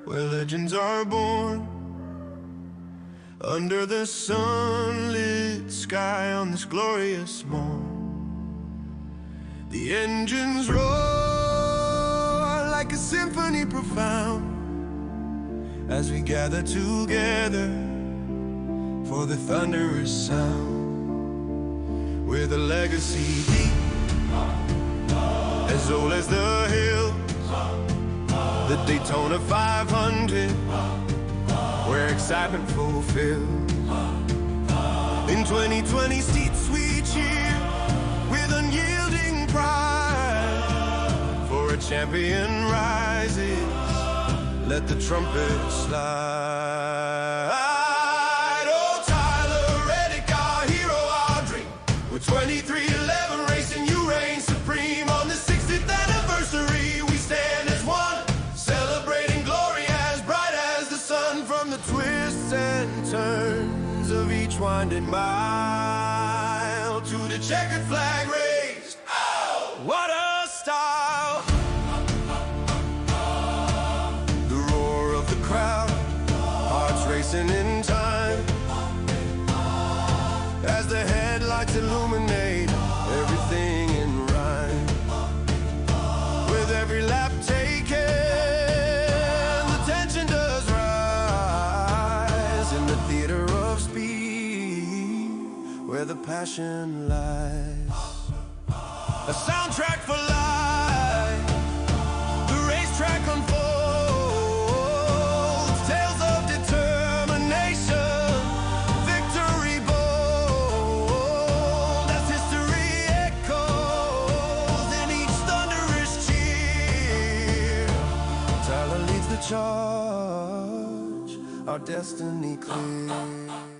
where legends are born. Under the sunlit sky on this glorious morn, the engines roar like a symphony profound, as we gather together for the thunderous sound. With a legacy deep, as old as the hills, the Daytona 500, where excitement fulfills. In 2020 seats we cheer with unyielding pride, for a champion rises, let the trumpet slide. Oh, Tyler, Reddick, our hero, our dream. With 2311 racing, you reign supreme. On the 60th anniversary, we stand as one, celebrating glory as bright as the sun. From the twists and turns of each winding mile to the checkered flag raised, oh, what a style! The roar of the crowd, hearts racing in time, as the headlights illuminate everything in rhyme. With every lap taken, the tension does rise in the theater of speed, where the passion lies. A soundtrack for life, the racetrack unfolds, tales of determination, victory bold, as history echoes in each thunderous cheer. Tyler leads the charge, our destiny clear.